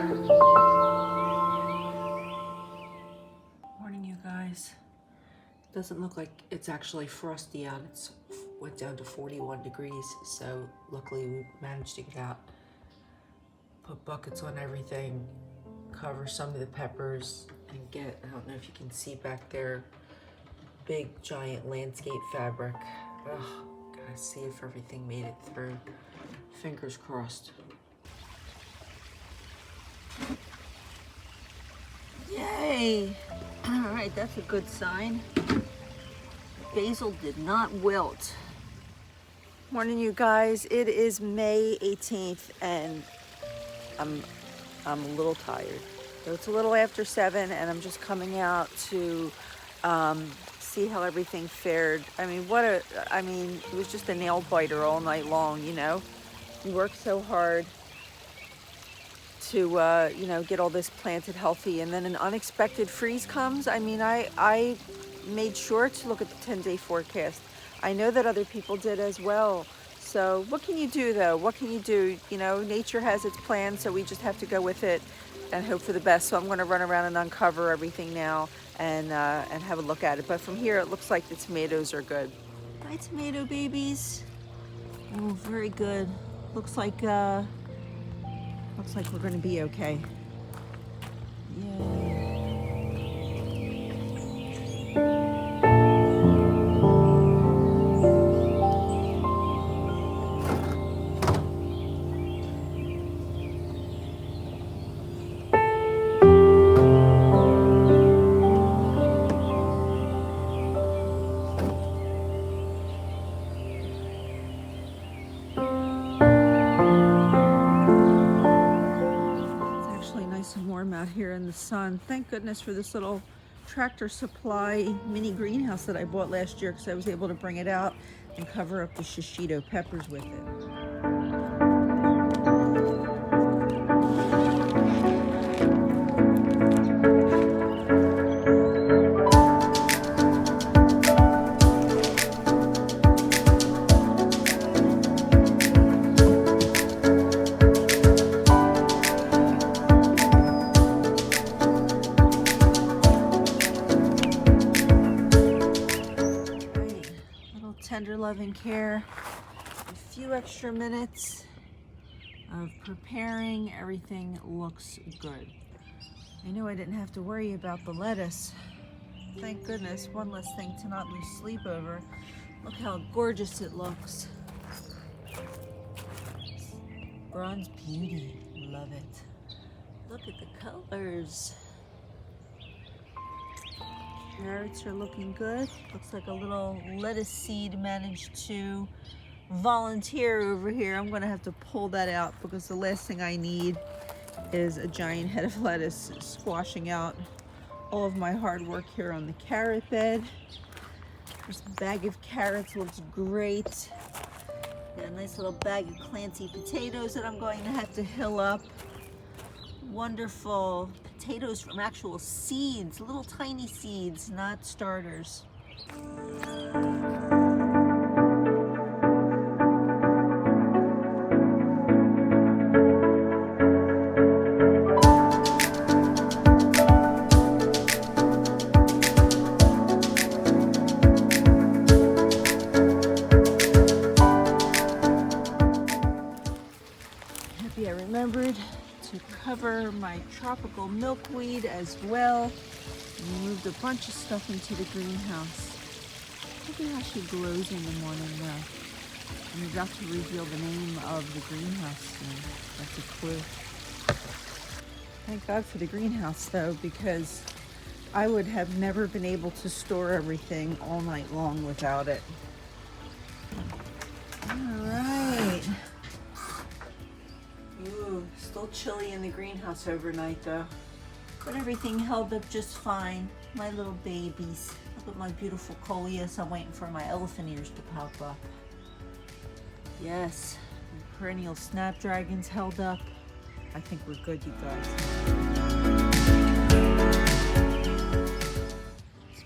Morning, you guys. Doesn't look like it's actually frosty out. It's went down to 41 degrees, so luckily we managed to get out. Put buckets on everything, cover some of the peppers, and get, I don't know if you can see back there, big giant landscape fabric. Ugh, gotta see if everything made it through. Fingers crossed. Yay! All right, that's a good sign. Basil did not wilt. Morning, you guys. It is May 18th, and I'm a little tired. So it's a little after 7, and I'm just coming out to see how everything fared. I mean, it was just a nail biter all night long, you know? We worked so hard to, get all this planted healthy, and then an unexpected freeze comes. I mean, I made sure to look at the 10-day forecast. I know that other people did as well. So what can you do, though? What can you do? You know, nature has its plan, so we just have to go with it and hope for the best. So I'm going to run around and uncover everything now and have a look at it. But from here, it looks like the tomatoes are good. Hi, tomato babies. Oh, very good. Looks like we're going to be okay. Yeah. Out here in the sun. Thank goodness for this little Tractor Supply mini greenhouse that I bought last year, because I was able to bring it out and cover up the shishito peppers with it. Tender loving care, a few extra minutes of preparing. Everything looks good. I know I didn't have to worry about the lettuce. Thank goodness, one less thing to not lose sleep over. Look how gorgeous it looks. Bronze beauty, love it. Look at the colors. Carrots are looking good. Looks like a little lettuce seed managed to volunteer over here. I'm gonna have to pull that out, because the last thing I need is a giant head of lettuce squashing out all of my hard work here on the carrot bed. This bag of carrots looks great. Got a nice little bag of Clancy potatoes that I'm going to have to hill up. Wonderful potatoes from actual seeds, little tiny seeds, not starters. Happy I remembered to cover my tropical milkweed as well. And moved a bunch of stuff into the greenhouse. Look at how she glows in the morning though. I'm about to reveal the name of the greenhouse soon. That's a clue. Thank God for the greenhouse though, because I would have never been able to store everything all night long without it. All right. Ooh, still chilly in the greenhouse overnight though. But everything held up just fine. My little babies. Look at my beautiful coleus. I'm waiting for my elephant ears to pop up. Yes, my perennial snapdragons held up. I think we're good, you guys.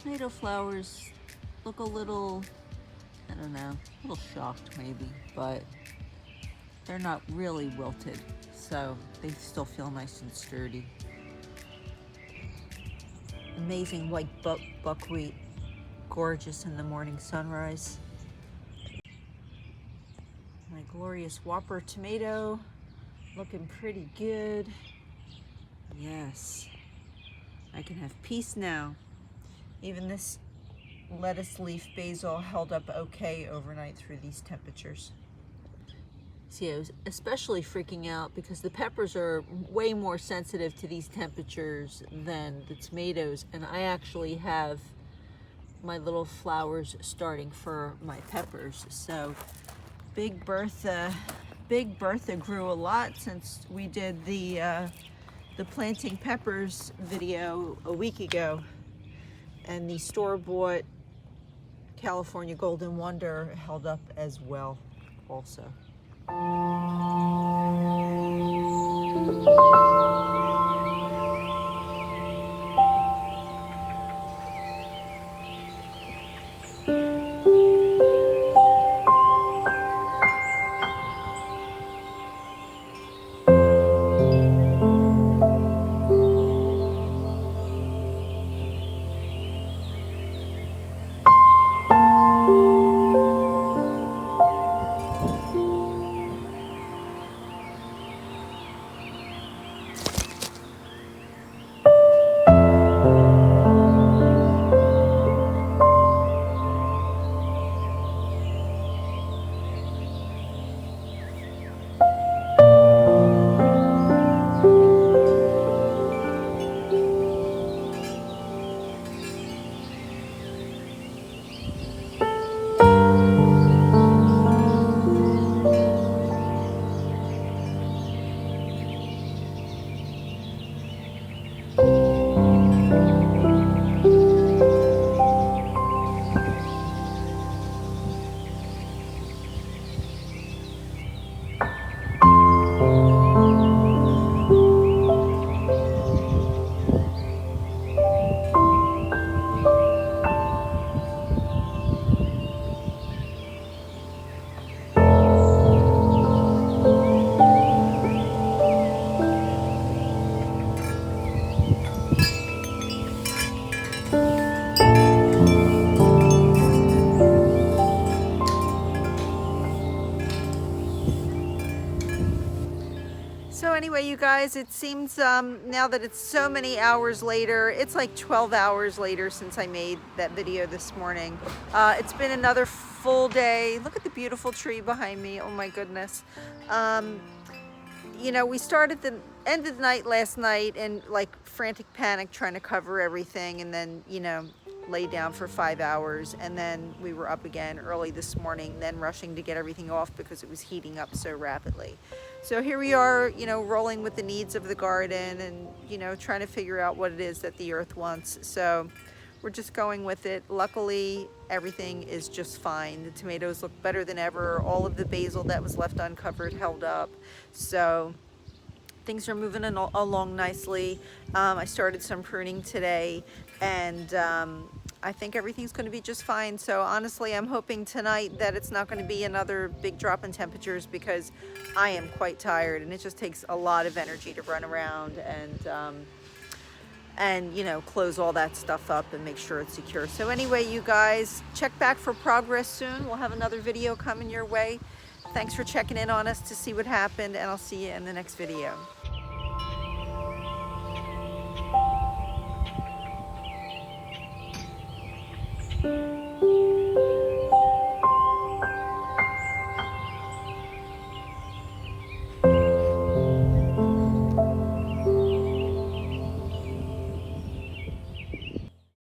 Tomato flowers look a little, I don't know, a little shocked maybe, but they're not really wilted. so they still feel nice and sturdy. Amazing white buckwheat, gorgeous in the morning sunrise. My glorious Whopper tomato, looking pretty good. Yes, I can have peace now. Even this lettuce leaf basil held up okay overnight through these temperatures. See, I was especially freaking out because the peppers are way more sensitive to these temperatures than the tomatoes, and I actually have my little flowers starting for my peppers. So Big Bertha grew a lot since we did the planting peppers video a week ago, and the store-bought California Golden Wonder held up as well also. So anyway, you guys, it seems now that it's so many hours later, it's like 12 hours later since I made that video this morning. It's been another full day. Look at the beautiful tree behind me. Oh my goodness. You know, we started the end of the night last night in like frantic panic trying to cover everything, and then, you know, lay down for 5 hours, and then we were up again early this morning, then rushing to get everything off because it was heating up so rapidly. So here we are, you know, rolling with the needs of the garden and, you know, trying to figure out what it is that the earth wants. So we're just going with it. Luckily, everything is just fine. The tomatoes look better than ever. All of the basil that was left uncovered held up. So things are moving along nicely. I started some pruning today, and I think everything's going to be just fine. So honestly, I'm hoping tonight that it's not going to be another big drop in temperatures, because I am quite tired, and it just takes a lot of energy to run around and you know, close all that stuff up and make sure it's secure. So anyway, you guys, check back for progress soon. We'll have another video coming your way. Thanks for checking in on us to see what happened, and I'll see you in the next video.